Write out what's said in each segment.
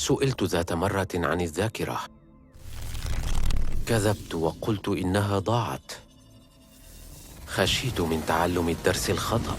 سئلت ذات مرة عن الذاكرة. كذبت وقلت إنها ضاعت. خشيت من تعلم الدرس الخطأ،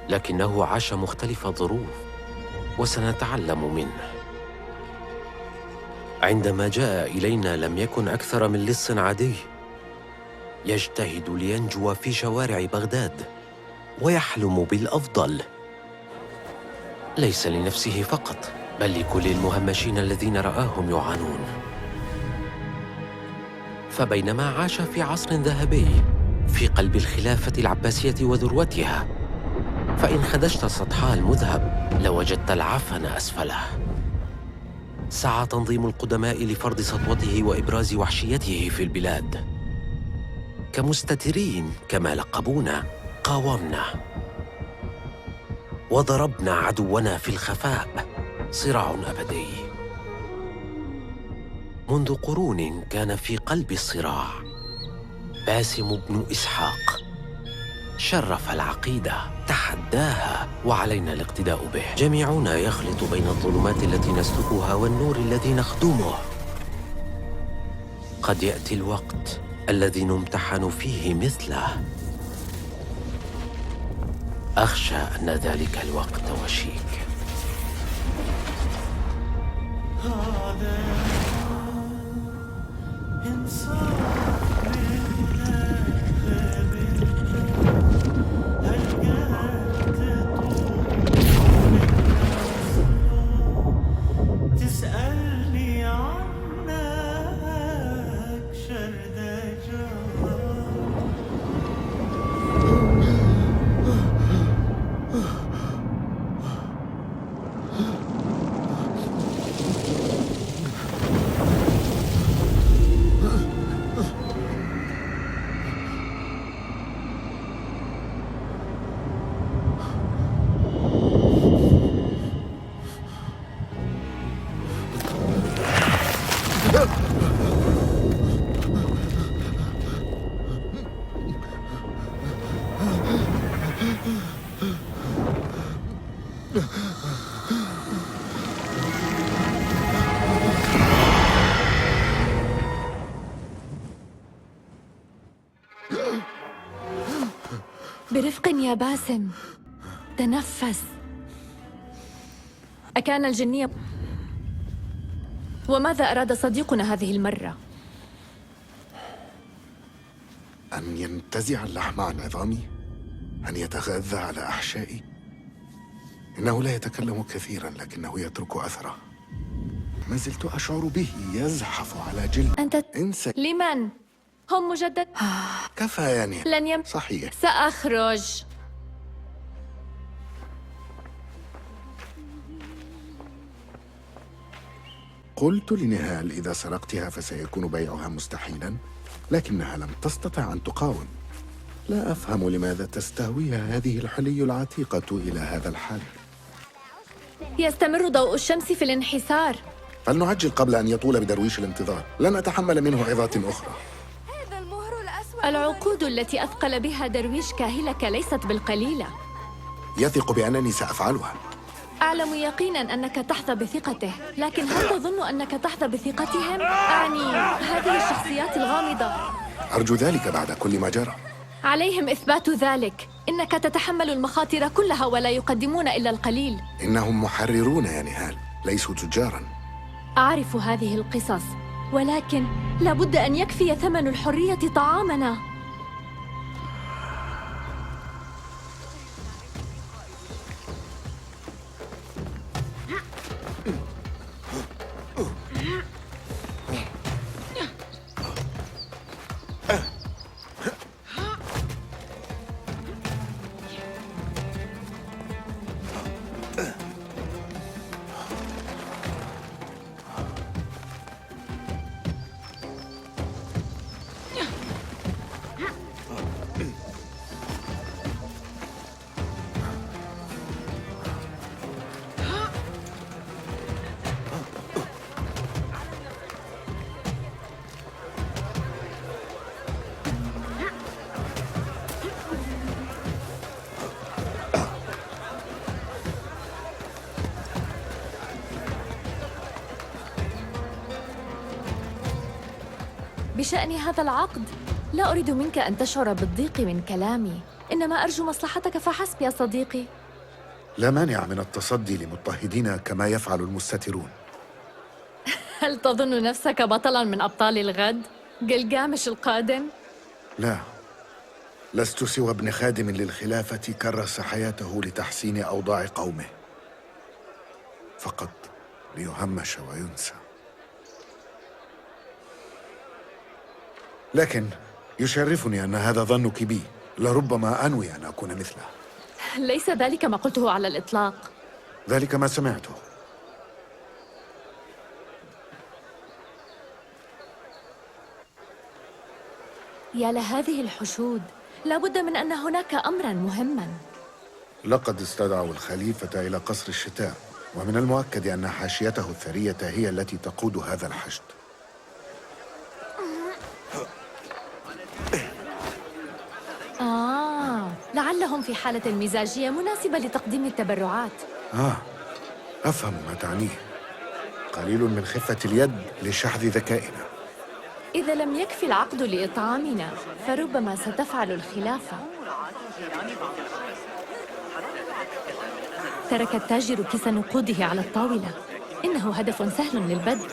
لكنه عاش مختلف الظروف وسنتعلم منه. عندما جاء إلينا لم يكن أكثر من لص عادي يجتهد لينجو في شوارع بغداد ويحلم بالأفضل، ليس لنفسه فقط بل لكل المهمشين الذين رآهم يعانون. فبينما عاش في عصر ذهبي في قلب الخلافة العباسية وذروتها، فإن خدشت سطحها المذهب لوجدت العفن أسفله. سعى تنظيم القدماء لفرض سطوته وإبراز وحشيته في البلاد. كمستترين كما لقبونا قاومنا وضربنا عدونا في الخفاء، صراع أبدي. منذ قرون كان في قلب الصراع باسم بن إسحاق، شرف العقيدة، تحداها، وعلينا الاقتداء به. جميعنا يخلط بين الظلمات التي نسلكها والنور الذي نخدمه. قد يأتي الوقت الذي نمتحن فيه مثله. أخشى أن ذلك الوقت وشيك. برفق يا باسم، تنفس. أكان الجني؟ وماذا أراد صديقنا هذه المرة؟ أن ينتزع اللحم عن عظامي، أن يتغذى على أحشائي. إنه لا يتكلم كثيرا لكنه يترك أثره. ما زلت أشعر به يزحف على جلد. أنت انسى. لمن؟ هم مجدد؟ كفى يعني. لن صحيح. سأخرج. قلت لنهال إذا سرقتها فسيكون بيعها مستحيلا، لكنها لم تستطع أن تقاوم. لا أفهم لماذا تستهويها هذه الحلي العتيقة إلى هذا الحد. يستمر ضوء الشمس في الانحسار. فلنعجل قبل أن يطول بدرويش الانتظار. لن أتحمل منه عظات أخرى. العقود التي أثقل بها درويش كاهلك ليست بالقليلة. يثق بأنني سأفعلها. أعلم يقيناً أنك تحظى بثقته، لكن هل تظن أنك تحظى بثقتهم؟ أعني هذه الشخصيات الغامضة. أرجو ذلك بعد كل ما جرى. عليهم إثبات ذلك. إنك تتحمل المخاطر كلها ولا يقدمون إلا القليل. إنهم محررون يا نهال، ليسوا تجاراً. أعرف هذه القصص، ولكن لابد أن يكفي ثمن الحرية طعامنا. بشأن هذا العقد، لا أريد منك أن تشعر بالضيق من كلامي، إنما أرجو مصلحتك فحسب يا صديقي. لا مانع من التصدي لمضطهدين كما يفعل المستترون. هل تظن نفسك بطلاً من أبطال الغد؟ جلجامش القادم؟ لا، لست سوى ابن خادم للخلافة كرس حياته لتحسين أوضاع قومه، فقط ليهمش وينسى. لكن يشرفني أن هذا ظنك بي، لربما أنوي أن أكون مثله. ليس ذلك ما قلته على الإطلاق. ذلك ما سمعته. يا لهذه الحشود، لا بد من أن هناك أمراً مهماً. لقد استدعوا الخليفة إلى قصر الشتاء، ومن المؤكد أن حاشيته الثرية هي التي تقود هذا الحشد. لعلهم في حالة مزاجية مناسبة لتقديم التبرعات. أفهم ما تعنيه. قليل من خفة اليد لشحذ ذكائنا. إذا لم يكفي العقد لإطعامنا، فربما ستفعل الخلافة. ترك التاجر كيس نقوده على الطاولة. إنه هدف سهل للبدء.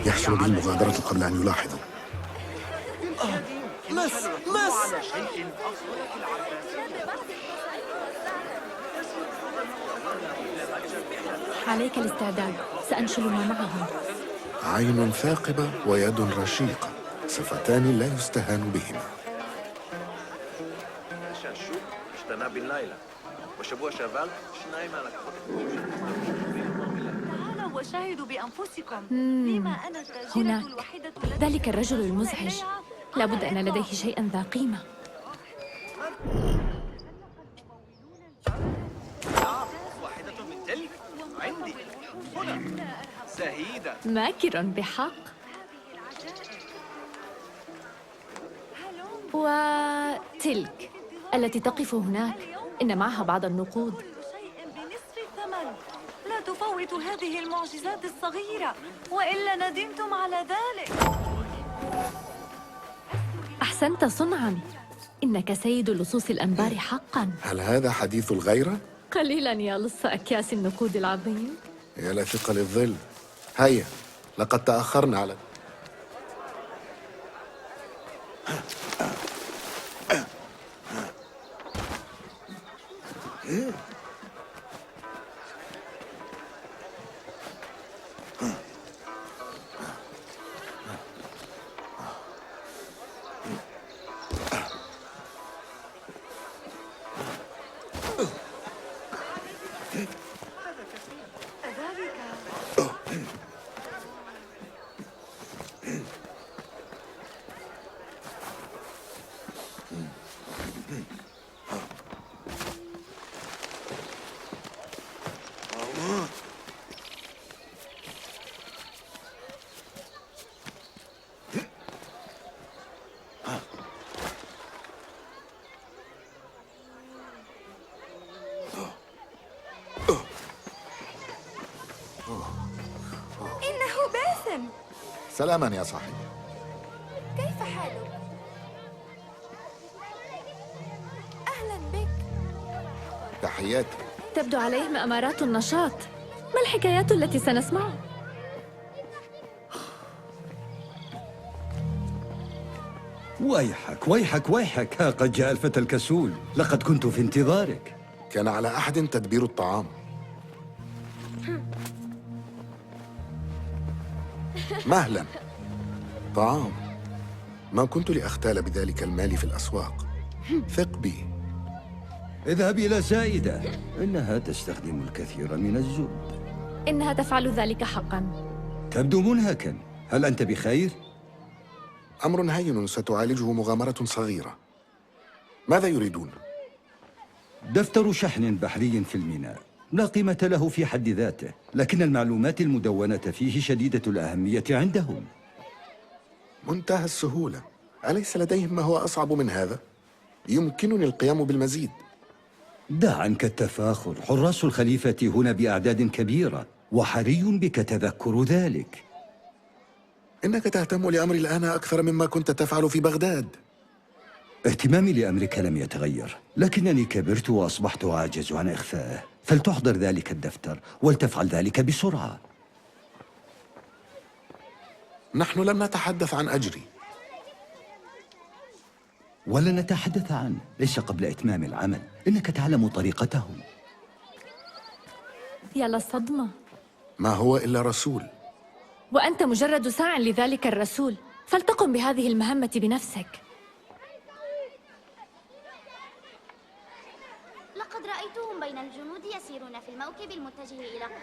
يحسن به المغادرة قبل أن يلاحظوا. مس عليك الاستعداد، سأنشل ما معهم. عين ثاقبة ويد رشيقة، صفتان لا يستهان بهما. تعالوا وشاهدوا بأنفسكم. هناك ذلك الرجل المزعج، لابد أن لديه شيئاً ذا قيمة. ماكر بحق. وتلك التي تقف هناك إن معها بعض النقود. لا تفوتوا هذه المعجزات الصغيرة، وإلا ندمتم على ذلك. أحسنت صنعاً، إنك سيد لصوص الأنبار حقاً. هل هذا حديث الغيرة؟ قليلاً يا لص أكياس النقود العظيم. يا لثقل الظل. هيا، لقد تأخرنا على إنه باسم. سلاما يا صاحبي. كيف حالك؟ أهلا بك. تحياتي. تبدو عليهم أمارات النشاط. ما الحكايات التي سنسمعها؟ ويحك ويحك ويحك، ها قد جاء الفتى الكسول، لقد كنت في انتظارك. كان على أحد تدبير الطعام. مهلا. طعام. ما كنت لأختال بذلك المال في الأسواق. ثق بي. اذهب إلى زائدة، إنها تستخدم الكثير من الزبد. إنها تفعل ذلك حقاً. تبدو منهكا، هل أنت بخير؟ أمر هين ستعالجه مغامرة صغيرة. ماذا يريدون؟ دفتر شحن بحري في الميناء، لا قيمة له في حد ذاته، لكن المعلومات المدونة فيه شديدة الأهمية عندهم. منتهى السهولة. أليس لديهم ما هو أصعب من هذا؟ يمكنني القيام بالمزيد. دع عنك التفاخر، حراس الخليفة هنا بأعداد كبيرة، وحري بك تذكر ذلك. إنك تهتم لأمري الآن أكثر مما كنت تفعل في بغداد. اهتمامي لأمرك لم يتغير، لكنني كبرت وأصبحت أعجز عن إخفائه. فلتحضر ذلك الدفتر، ولتفعل ذلك بسرعة. نحن لم نتحدث عن أجري. ولا نتحدث عنه، ليس قبل إتمام العمل. إنك تعلم طريقته. يا للصدمة. ما هو إلا رسول. وأنت مجرد ساع لذلك الرسول، فلتقم بهذه المهمة بنفسك. لقد رأيتهم بين الجنود يسيرون في الموكب المتجه إلى قصر